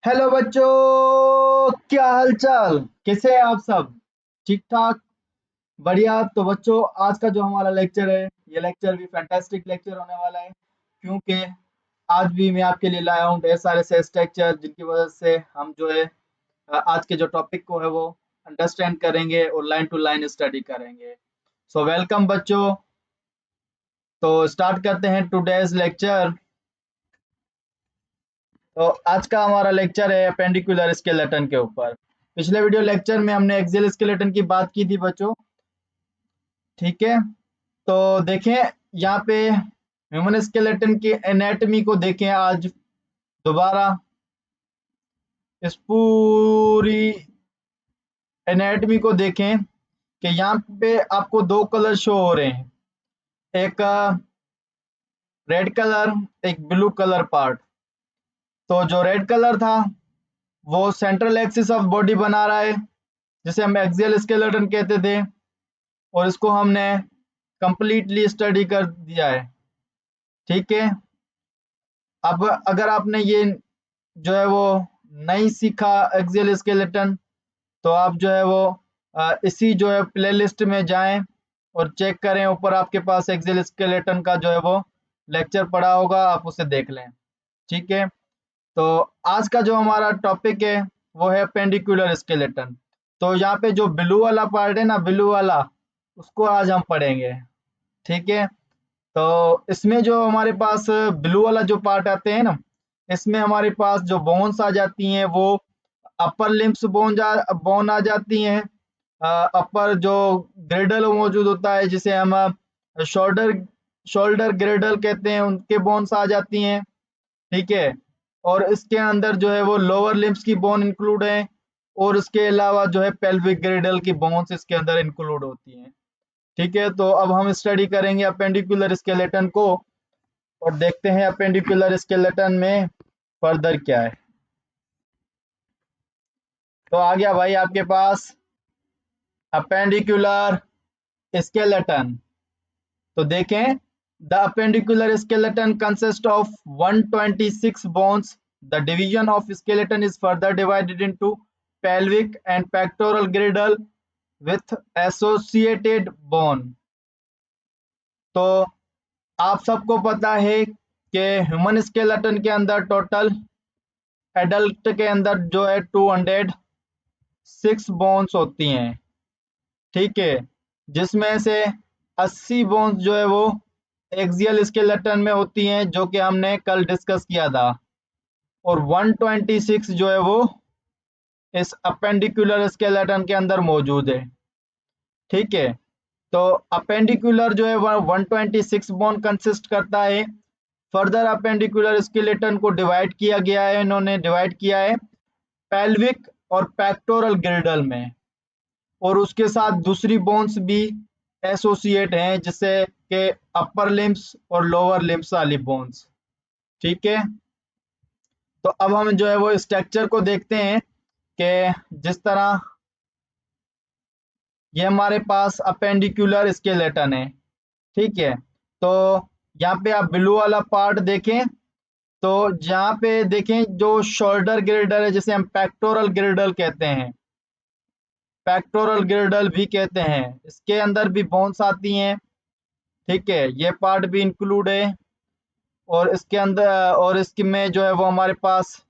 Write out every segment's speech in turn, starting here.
Hello बच्चों, क्या हाल चाल? कैसे हैं आप सब? ठीक ठाक, बढ़िया। तो बच्चों, आज का जो हमारा लेक्चर है, ये लेक्चर भी फैंटास्टिक लेक्चर होने वाला है, क्योंकि आज भी मैं आपके लिए लाया हूँ ढेर सारे से स्ट्रक्चर, जिनकी वजह से हम जो है आज के जो टॉपिक को है वो अंडरस्टैंड करेंगे और लाइन टू लाइन स्टडी करेंगे। सो वेलकम बच्चों। तो स्टार्ट करते हैं टुडेज लेक्चर। तो आज का हमारा लेक्चर है अपेंडिकुलर स्केलेटन के ऊपर। पिछले वीडियो लेक्चर में हमने एक्सियल स्केलेटन की बात की थी बच्चों, ठीक है। तो देखें, यहाँ पे ह्यूमन स्केलेटन की एनाटॉमी को देखें आज दोबारा। इस पूरी एनाटॉमी को देखें कि यहाँ पे आपको दो कलर शो हो रहे हैं, एक रेड कलर, एक ब्लू कलर पार्ट। तो जो रेड कलर था वो सेंट्रल एक्सिस ऑफ बॉडी बना रहा है, जिसे हम एक्सियल स्केलेटन कहते थे, और इसको हमने कंप्लीटली स्टडी कर दिया है, ठीक है। अब अगर आपने ये जो है वो नहीं सीखा एक्सियल स्केलेटन, तो आप जो है वो इसी जो है प्लेलिस्ट में जाएं और चेक करें, ऊपर आपके पास एक्सियल स्केलेटन का जो है वो लेक्चर पड़ा होगा, आप उसे देख लें, ठीक है। तो आज का जो हमारा टॉपिक है वो है पेंडिकुलर स्केलेटन। तो यहाँ पे जो ब्लू वाला पार्ट है ना, ब्लू वाला, उसको आज हम पढ़ेंगे, ठीक है। तो इसमें जो हमारे पास ब्लू वाला जो पार्ट आते हैं ना, इसमें हमारे पास जो बोन्स आ जाती हैं वो अपर लिम्स बोन आ जाती हैं। अपर जो ग्रेडल मौजूद होता है, जिसे हम शोल्डर शोल्डर ग्रेडल कहते हैं, उनके बोन्स आ जाती हैं, ठीक है। और इसके अंदर जो है वो लोअर लिम्स की बोन इंक्लूड है, और उसके अलावा जो है पेल्विक ग्रेडल की बोन्स इसके अंदर इंक्लूड होती हैं, ठीक है। तो अब हम स्टडी करेंगे अपेंडिकुलर स्केलेटन को, और देखते हैं अपेंडिकुलर स्केलेटन में फर्दर क्या है। तो आ गया भाई आपके पास अपेंडिकुलर स्केलेटन। तो देखें, the appendicular skeleton consist of 126 bones. The division of skeleton is further divided into pelvic and pectoral girdle with associated bone। तो आप सबको पता है कि ह्यूमन स्केलेटन के अंदर टोटल एडल्ट के अंदर जो है 206 बोन्स होती हैं, ठीक है, जिसमें से 80 बोन्स जो है वो एक्सियल स्केलेटन में होती हैं, जो कि हमने कल डिस्कस किया था, और 126 जो है वो इस अपेंडिकुलर स्केलेटन के अंदर मौजूद है, ठीक है। तो अपेंडिकुलर जो है वह 126 बोन कंसिस्ट करता है। फर्दर अपेंडिकुलर स्केलेटन को डिवाइड किया गया है, इन्होंने डिवाइड किया है पेल्विक और पेक्टोरल गिर्डल में, और उसके साथ दूसरी बोन्स भी एसोसिएट हैं, जिससे कि अपर लिम्स और लोअर लिम्स वाली बोन्स, ठीक है। तो अब हम जो है वो स्ट्रक्चर को देखते हैं कि जिस तरह ये हमारे पास अपेंडिकुलर स्केलेटन है, ठीक है। तो यहाँ पे आप ब्लू वाला पार्ट देखें, तो जहाँ पे देखें जो शोल्डर गिर्डल है, जिसे हम पेक्टोरल गिर्डल कहते हैं, पेक्टोरल गिर्डल भी कहते हैं, इसके अंदर भी बोन्स आती हैं, ठीक है, ये पार्ट भी इंक्लूड है। और इसके अंदर और इसके में जो है वो हमारे पास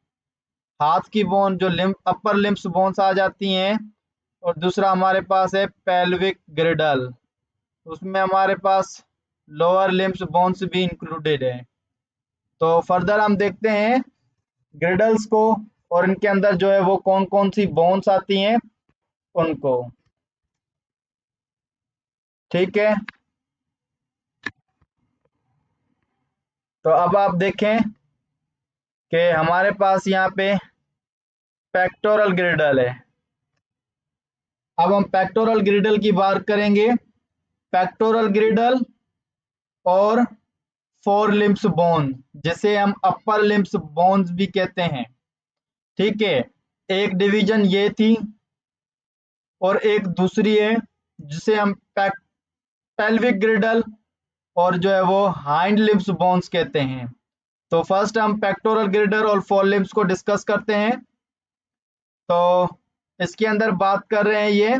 हाथ की बोन, जो अपर लिम्स बोन्स आ जाती हैं, और दूसरा हमारे पास है पेल्विक गिर्डल, उसमें हमारे पास लोअर लिम्स बोन्स भी इंक्लूडेड है। तो फर्दर हम देखते हैं ग्रिडल्स को, और इनके अंदर जो है वो कौन कौन सी बोन्स आती हैं उनको, ठीक है। तो अब आप देखें कि हमारे पास यहाँ पे पेक्टोरल ग्रिडल है। अब हम पेक्टोरल ग्रिडल की बात करेंगे। पेक्टोरल ग्रिडल और फोर लिम्स बोन, जिसे हम अपर लिम्स बोन्स भी कहते हैं, ठीक है। एक डिवीजन ये थी, और एक दूसरी है जिसे हम पेल्विक ग्रिडल और जो है वो हाइंड लिम्स बोन्स कहते हैं। तो फर्स्ट हम पेक्टोरल गिर्डर और फोर लिम्स को डिस्कस करते हैं। तो इसके अंदर बात कर रहे हैं ये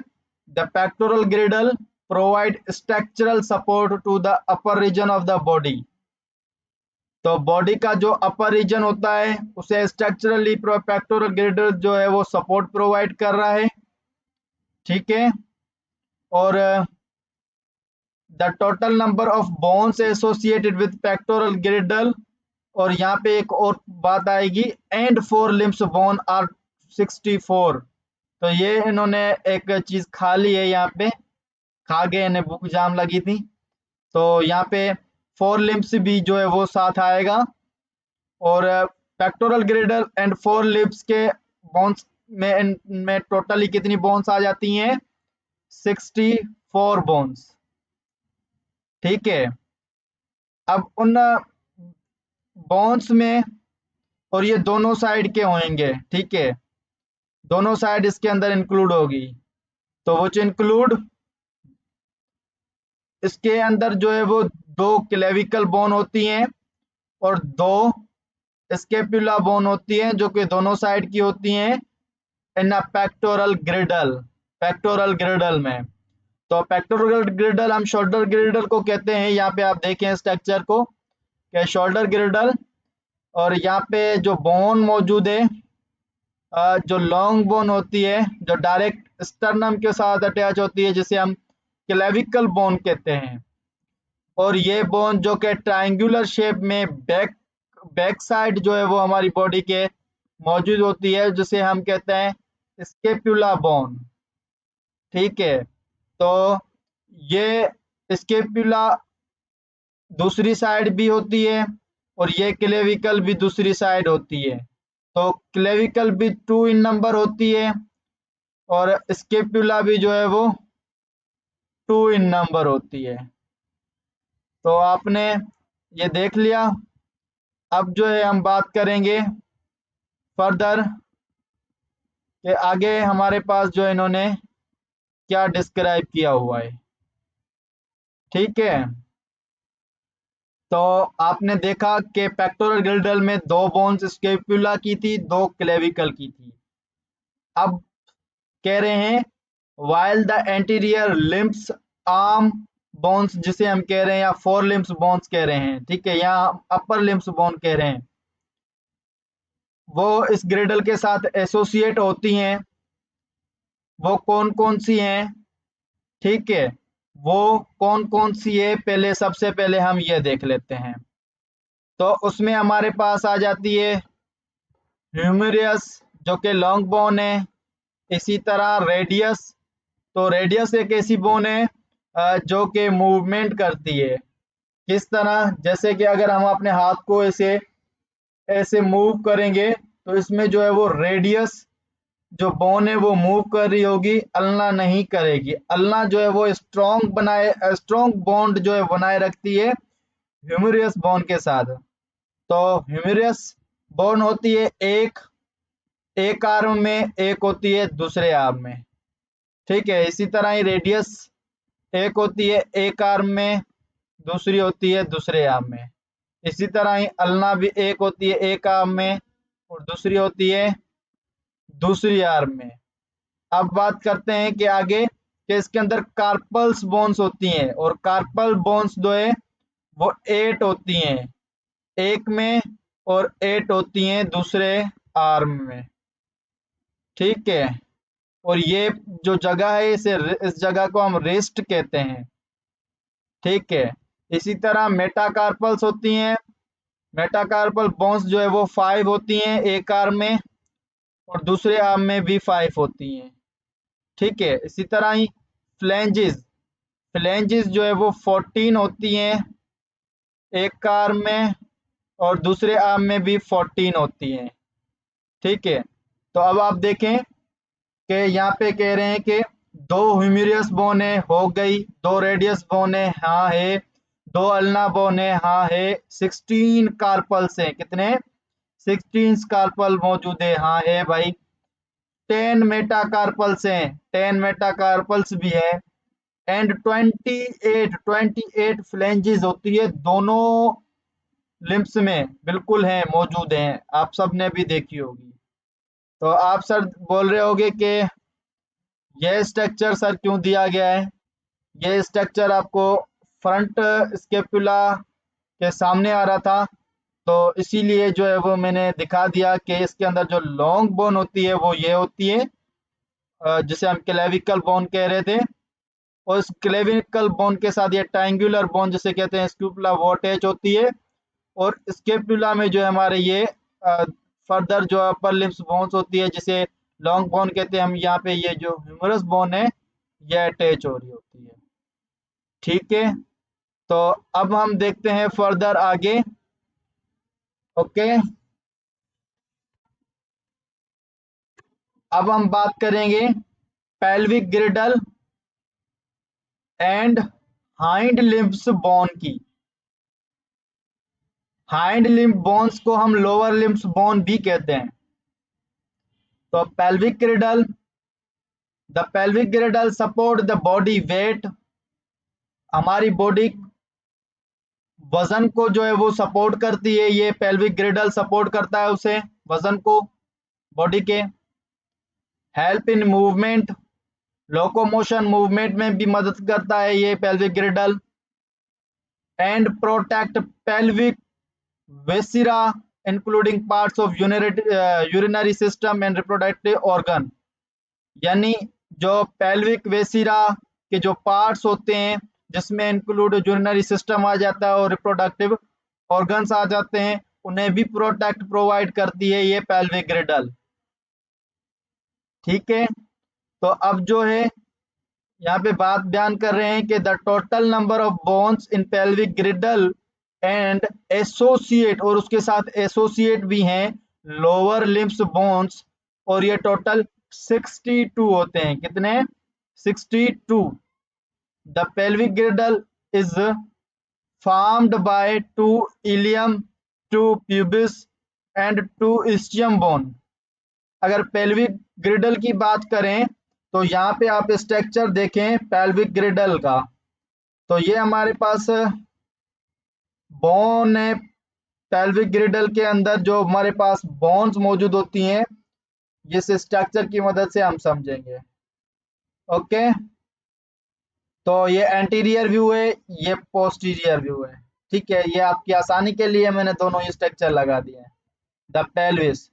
the pectoral girdle provide structural support to the upper region of the body. तो बॉडी का जो अपर रीजन होता है उसे स्ट्रक्चरली पेक्टोरल गिर्डल जो है वो सपोर्ट प्रोवाइड कर रहा है, ठीक है। और the total number of bones associated with pectoral girdle, और यहाँ पे एक और बात आएगी, and four limbs bone are 64। तो ये इन्होंने एक चीज खा ली है, यहाँ पे खा गए, इन्हें भूख जाम लगी थी। तो यहाँ पे फोर लिम्स भी जो है वो साथ आएगा। और पेक्टोरल गिर्डल एंड फोर लिम्स के बोन्स में टोटली कितनी बोन्स आ जाती हैं? 64 बोन्स, ठीक है। अब उन बोन्स में, और ये दोनों साइड के होंगे, ठीक है, दोनों साइड इसके अंदर इंक्लूड होगी। तो वो इंक्लूड इसके अंदर जो है वो दो क्लेविकल बोन होती हैं और दो स्केपुला बोन होती हैं, जो कि दोनों साइड की होती हैं इन पेक्टोरल ग्रिडल में। तो पेक्टोरल ग्रिडल हम शोल्डर ग्रिडल को कहते हैं। यहाँ पे आप देखें स्ट्रक्चर को, कि शोल्डर ग्रिडल, और यहाँ पे जो बोन मौजूद है, जो लॉन्ग बोन होती है जो डायरेक्ट स्टर्नम के साथ अटैच होती है, जिसे हम क्लेविकल बोन कहते हैं। और ये बोन जो कि ट्रायंगुलर शेप में बैक साइड जो है वो हमारी बॉडी के मौजूद होती है, जिसे हम कहते हैं स्केपुला बोन, ठीक है। तो ये स्केपुला दूसरी साइड भी होती है और ये क्लेविकल भी दूसरी साइड होती है। तो क्लेविकल भी 2 इन नंबर होती है और स्केपुला भी जो है वो 2 इन नंबर होती है। तो आपने ये देख लिया। अब जो है हम बात करेंगे फर्दर कि आगे हमारे पास जो इन्होंने क्या डिस्क्राइब किया हुआ है, ठीक है। तो आपने देखा कि पेक्टोरल गिल्डल में 2 बोन्स स्केपुला की थी, 2 क्लेविकल की थी। अब कह रहे हैं while the anterior limbs arm bones, जिसे हम कह रहे हैं या फोर लिम्स बोन्स कह रहे हैं, ठीक है, यहाँ अपर लिम्स बोन कह रहे हैं, वो इस ग्रिडल के साथ एसोसिएट होती हैं। वो कौन कौन सी हैं, ठीक है, वो कौन कौन सी है, पहले सबसे पहले हम ये देख लेते हैं। तो उसमें हमारे पास आ जाती है ह्यूमेरियस, जो कि लॉन्ग बोन है। इसी तरह रेडियस, तो रेडियस एक ऐसी बोन है जो कि मूवमेंट करती है। किस तरह? जैसे कि अगर हम अपने हाथ को ऐसे ऐसे मूव करेंगे तो इसमें जो है वो रेडियस जो बोन है वो मूव कर रही होगी, अल्ना नहीं करेगी। अल्ना जो है वो स्ट्रॉन्ग बॉन्ड जो है बनाए रखती है ह्यूमेरियस बोन के साथ। तो ह्यूमेरियस बोन होती है एक आर्म में, एक होती है दूसरे आर्म में, ठीक है। इसी तरह ही रेडियस एक होती है एक आर्म में, दूसरी होती है दूसरे आर्म में। इसी तरह ही अल्ना भी एक होती है एक आर्म में और दूसरी होती है दूसरी आर्म में। अब बात करते हैं कि आगे कि इसके अंदर कार्पल्स बोन्स होती हैं, और कार्पल बोन्स जो है वो 8 होती हैं एक में और 8 होती हैं दूसरे आर्म में, ठीक है। और ये जो जगह है इस जगह को हम रिस्ट कहते हैं, ठीक है। इसी तरह मेटाकार्पल्स होती हैं। मेटाकार्पल बोन्स जो है वो 5 होती हैं एक आर्म में और दूसरे आर्म में भी 5 होती हैं, ठीक है। इसी तरह ही फ्लेंजेस जो है वो 14 होती हैं एक आर्म में और दूसरे आर्म में भी 14 होती हैं, ठीक है। तो अब आप देखें कि यहाँ पे कह रहे हैं कि 2 ह्यूमेरियस बोन है, हो गई, 2 रेडियस बोन है, हाँ है, 2 अल्ना बोन है, हाँ है, 16 कार्पल्स हैं, कितने? 16 कार्पल मौजूद है, हाँ है भाई। 10 मेटाकार्पल्स हैं, 10 मेटाकार्पल्स भी है, एंड 28 फ्लेंजेस होती है दोनों लिम्स में बिल्कुल हैं, मौजूद हैं, आप सब ने भी देखी होगी। तो आप सर बोल रहे होगे कि यह स्ट्रक्चर सर क्यों दिया गया है? ये स्ट्रक्चर आपको फ्रंट स्केपुला के सामने आ रहा था, तो इसीलिए जो है वो मैंने दिखा दिया कि इसके अंदर जो लॉन्ग बोन होती है वो ये होती है, जिसे हम क्लेविकल बोन कह रहे थे। और इस क्लेविकल बोन के साथ ये ट्रायंगुलर बोन जिसे कहते हैं स्क्यूपुला वो अटैच होती है। और स्केपुला में जो है हमारे ये फर्दर जो अपर लिम्स बोन्स होती है जिसे लॉन्ग बोन कहते हैं हम, यहाँ पे ये जो ह्यूमरस बोन है ये अटैच हो रही होती है। ठीक है, तो अब हम देखते हैं फर्दर आगे। ओके, अब हम बात करेंगे pelvic girdle and hind limbs bone की। हाइंड लिम्ब बोन्स को हम लोअर लिम्स बोन भी कहते हैं। तो pelvic ग्रिडल, the pelvic ग्रिडल support the body weight, हमारी बॉडी वजन को जो है वो सपोर्ट करती है, ये पेल्विक ग्रिडल सपोर्ट करता है उसे, वजन को बॉडी के। Help in movement, locomotion movement में भी मदद करता है ये pelvic girdle. And protect pelvic viscera including parts of urinary system and reproductive organ. यानी जो पेल्विक वेसिरा के जो पार्ट्स होते हैं जिसमें इंक्लूड यूरिनरी सिस्टम आ जाता है और रिप्रोडक्टिव ऑर्गन्स आ जाते हैं, उन्हें भी प्रोटेक्ट प्रोवाइड करती है ये पेल्विक ग्रिडल। ठीक है, तो अब जो है यहाँ पे बात बयान कर रहे हैं कि the total number of bones in pelvic girdle and associate, और उसके साथ एसोसिएट भी हैं लोअर लिम्स बोन्स, और ये टोटल 62 होते हैं। कितने? 62। The pelvic ग्रिडल is formed by two ilium, two pubis and two ischium bone। अगर पेल्विक ग्रिडल की बात करें तो यहाँ पे आप स्ट्रक्चर देखें पेल्विक ग्रिडल का, तो ये हमारे पास बोन है। पेल्विक ग्रिडल के अंदर जो हमारे पास बोन्स मौजूद होती हैं, जिस स्ट्रक्चर की मदद से हम समझेंगे। ओके, तो ये एंटीरियर व्यू है, ये पोस्टीरियर व्यू है। ठीक है, ये आपकी आसानी के लिए मैंने दोनों ही स्ट्रक्चर लगा दिए हैं। द पेल्विस,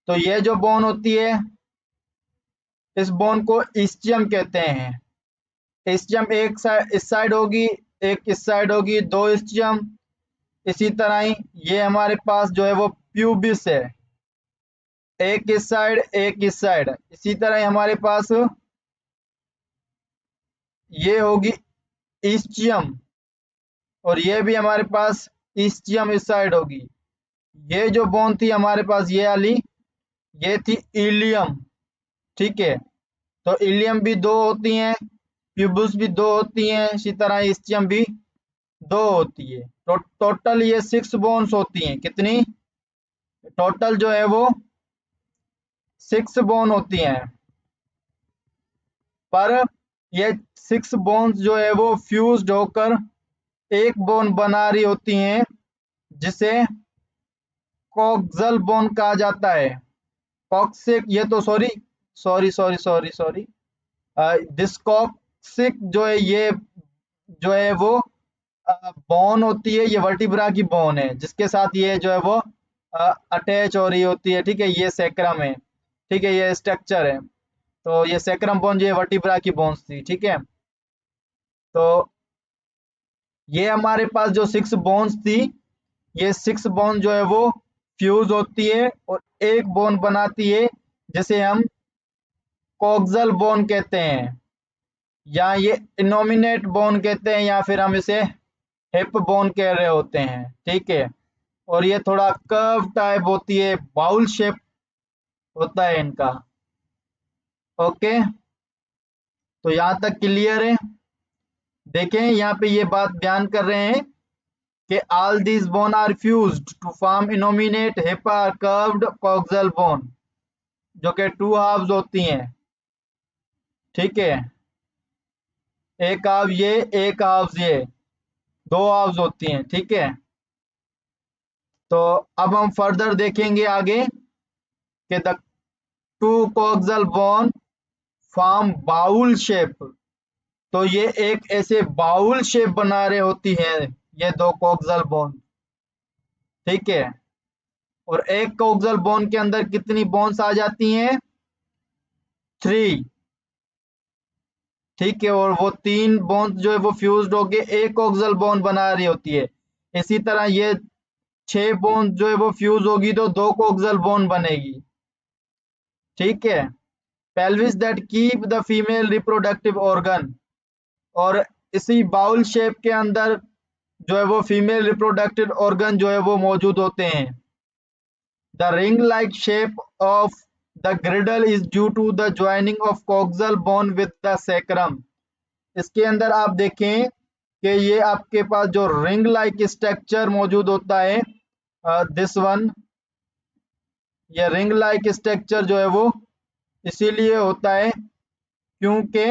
तो ये जो बोन होती है इस बोन को इस्चियम कहते हैं। इस्चियम एक साइड इस साइड होगी, एक इस साइड होगी, दो इस्चियम। इसी तरह ही ये हमारे पास जो है वो प्यूबिस है, एक इस साइड एक इस साइड। इसी तरह ही हमारे पास ये होगी इस्चियम, और ये भी हमारे पास इस्चियम इस साइड होगी। ये जो बोन थी हमारे पास ये वाली, ये थी इलियम। ठीक है, तो इलियम भी दो होती हैं, प्यूबस भी दो होती हैं, इसी तरह इस्चियम भी दो होती है। तो टोटल ये 6 बोन्स होती हैं। कितनी? टोटल जो है वो 6 बोन होती हैं, पर ये 6 बोन्स जो है वो फ्यूज्ड होकर एक बोन बना रही होती हैं जिसे कॉक्सल बोन कहा जाता है। कॉक्सिक, ये तो sorry sorry sorry sorry sorry डिस्कॉक्सिक जो है ये जो है वो बोन होती है, ये वर्टिब्रा की बोन है जिसके साथ ये जो है वो अटैच हो रही होती है। ठीक है, ये सैक्रम है। ठीक है, ये स्ट्रक्चर है। तो ये सैक्रम बोन ये वर्टिब्रा की बोन्स थी। ठीक है, तो ये हमारे पास जो 6 बोन्स थी, ये 6 बोन जो है वो फ्यूज होती है और एक बोन बनाती है जिसे हम कॉक्सल बोन कहते हैं, या ये इनोमिनेट बोन कहते हैं, या फिर हम इसे हिप बोन कह रहे होते हैं। ठीक है, और ये थोड़ा कर्व टाइप होती है, बाउल शेप होता है इनका। ओके, तो यहाँ तक क्लियर है। देखें यहाँ पे ये बात बयान कर रहे हैं कि all these bone are fused to form innominate hip और कर्व्ड कॉक्सल बोन, जो कि 2 हाफ्स होती हैं। ठीक है, एक हाफ ये, एक हाफ ये, 2 हाफ्स होती हैं। ठीक है, तो अब हम फर्दर देखेंगे आगे कि the two coxal bone form bowl shape. तो ये एक ऐसे बाउल शेप बना रहे होती है ये दो कोक्सल बोन। ठीक है, और एक कोक्सल बोन के अंदर कितनी बोन्स आ जाती हैं? 3। ठीक है, और वो 3 बोन्स जो है वो फ्यूज्ड होके एक कोक्सल बोन बना रही होती है। इसी तरह ये 6 बोन जो है वो फ्यूज होगी तो 2 कोक्सल बोन बनेगी। ठीक है, pelvis that keep the female reproductive organ, और इसी बाउल शेप के अंदर जो है वो फीमेल रिप्रोडक्टिव ऑर्गन जो है वो मौजूद होते हैं। The ring like shape of the girdle is due to the joining of coxal bone with the sacrum. इसके अंदर आप देखें कि ये आपके पास जो रिंग लाइक स्ट्रक्चर मौजूद होता है, दिस वन, ये रिंग लाइक स्ट्रक्चर जो है वो इसीलिए होता है क्योंकि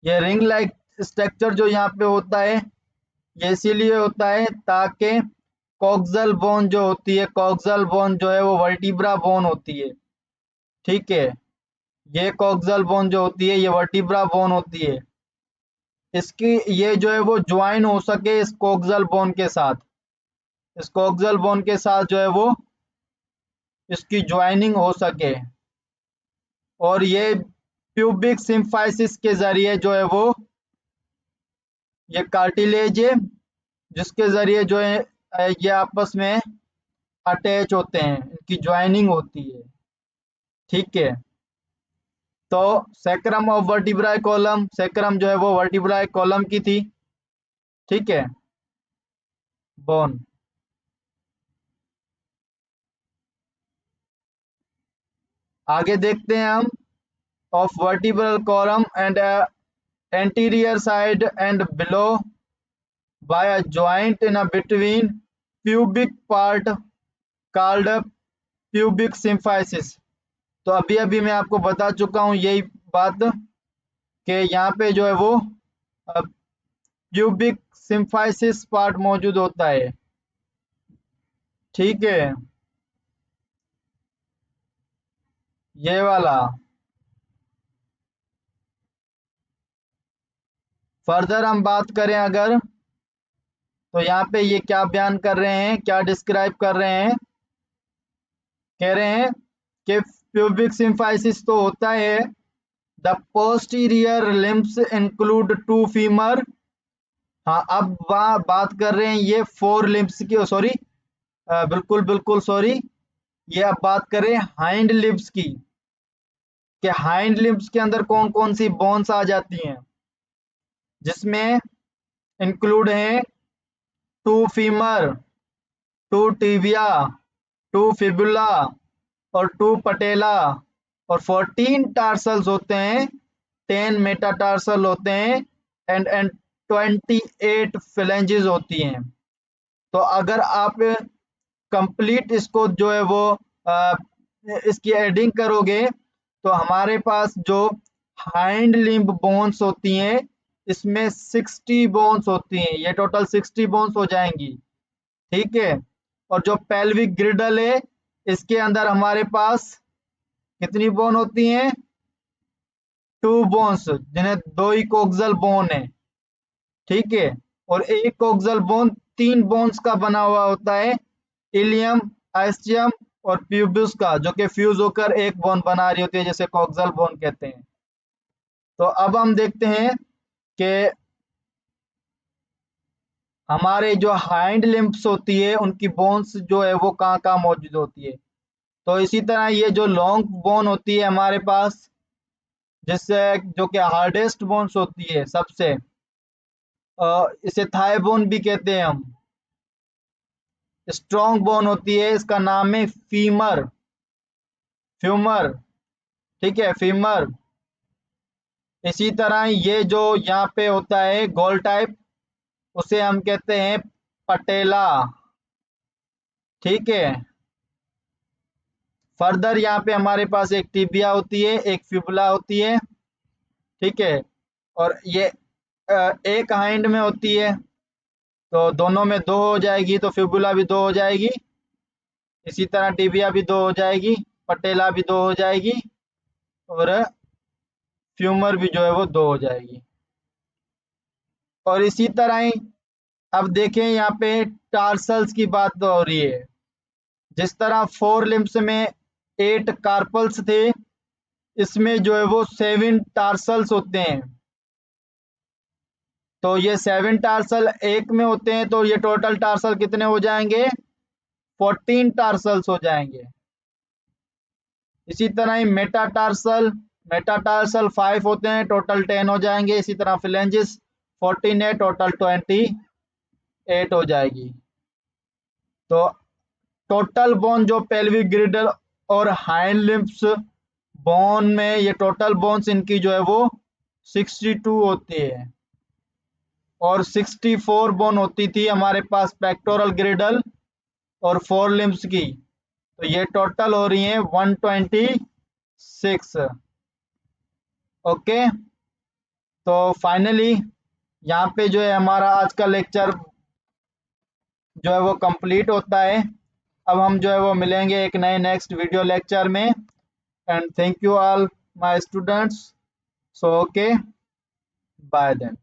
ये रिंग लाइक स्ट्रक्चर जो यहाँ पे होता है ये इसीलिए होता है ताकि कॉक्सल बोन जो होती है, कॉक्सल बोन जो है वो वर्टिब्रा बोन होती है। ठीक है, ये कॉक्सल बोन जो होती है ये वर्टिब्रा बोन होती है। इसकी ये जो है वो ज्वाइन हो सके इस कॉक्सल बोन के साथ, इस कॉक्सल बोन के साथ जो है वो इसकी ज्वाइनिंग हो सके, और ये प्यूबिक सिम्फाइसिस के जरिए जो है वो ये कार्टिलेज है जिसके जरिए जो है ये आपस में अटैच होते हैं, इनकी ज्वाइनिंग होती है। ठीक है, तो सैक्रम ऑफ वर्टिब्राई कॉलम, सैक्रम जो है वो वर्टिब्राई कॉलम की थी। ठीक है, बोन। आगे देखते हैं हम, of vertebral column and anterior side and below by a joint in a between pubic part called pubic symphysis। तो अभी अभी मैं आपको बता चुका हूं यही बात कि यहाँ पे जो है वो प्यूबिक सिम्फाइसिस पार्ट मौजूद होता है। ठीक है, ये वाला। फर्दर हम बात करें अगर, तो यहाँ पे ये क्या बयान कर रहे हैं, क्या डिस्क्राइब कर रहे हैं, कह रहे हैं कि प्यूबिक सिम्फाइसिस तो होता है, the posterior limbs include 2 femur. हाँ, अब बात कर रहे हैं ये 4 लिम्स की, सॉरी, बिल्कुल बिल्कुल सॉरी, ये अब बात करें हाइंड लिम्स की, कि हाइंड लिम्स के अंदर कौन कौन सी बोन्स आ जाती हैं, जिसमें इंक्लूड है 2 फीमर, 2 टिबिया, 2 फिबुला और 2 पटेला, और 14 टार्सल्स होते हैं, 10 मेटाटार्सल होते हैं, एंड 28 फ्लेंजेस होती हैं। तो अगर आप कंप्लीट इसको जो है वो अ, इसकी एडिंग करोगे तो हमारे पास जो हाइंड लिम्ब बोन्स होती हैं इसमें 60 बोन्स होती हैं, ये टोटल 60 बोन्स हो जाएंगी। ठीक है, और जो पेल्विक ग्रिडल है इसके अंदर हमारे पास कितनी बोन होती हैं? 2 बोन्स, जिन्हें 2 ही कोक्सल बोन है। ठीक है, और एक कोक्सल बोन 3 बोन्स का बना हुआ होता है, इलियम, आइस्टियम और प्यूबिस का, जो कि फ्यूज होकर एक बोन बना रही होती है, जैसे कोक्सल बोन कहते हैं। तो अब हम देखते हैं कि हमारे जो हाइंड लिम्ब्स होती है उनकी बोन्स जो है वो कहाँ कहाँ मौजूद होती है। तो इसी तरह ये जो लॉन्ग बोन होती है हमारे पास, जिससे जो कि हार्डेस्ट बोन्स होती है सबसे, इसे थाई बोन भी कहते हैं हम। स्ट्रॉन्ग बोन होती है, इसका नाम है फीमर, फ्यूमर। ठीक है, फीमर। इसी तरह ये जो यहाँ पे होता है गोल टाइप, उसे हम कहते हैं पटेला। ठीक है, फर्दर यहाँ पे हमारे पास एक टिबिया होती है, एक फिबुला होती है। ठीक है, और ये एक हाइंड में होती है, तो दोनों में 2 हो जाएगी, तो फिबुला भी 2 हो जाएगी, इसी तरह टिबिया भी 2 हो जाएगी, पटेला भी 2 हो जाएगी, और फ्यूमर भी जो है वो 2 हो जाएगी। और इसी तरह ही अब देखें यहाँ पे टार्सल्स की बात हो रही है। जिस तरह 4 लिम्स में 8 कार्पल्स थे, इसमें जो है वो 7 टार्सल्स होते हैं। तो ये 7 टार्सल एक में होते हैं, तो ये टोटल टार्सल कितने हो जाएंगे? 14 टार्सल्स हो जाएंगे। इसी तरह ही मेटाटार्सल 5 होते हैं, टोटल 10 हो जाएंगे। इसी तरह फिलेंजिस 14 है, टोटल 28 हो जाएगी। तो टोटल बोन जो पेल्विक ग्रिडल और हाइंड लिम्स बोन में, ये टोटल बोन्स इनकी जो है वो 62 होती है, और 64 बोन होती थी हमारे पास पेक्टोरल ग्रिडल और फोर लिम्स की। तो ये टोटल हो रही है 126। ओके, तो फाइनली यहाँ पे जो है हमारा आज का लेक्चर जो है वो कंप्लीट होता है। अब हम जो है वो मिलेंगे एक नए नेक्स्ट वीडियो लेक्चर में। And thank you all my students. So okay, bye then.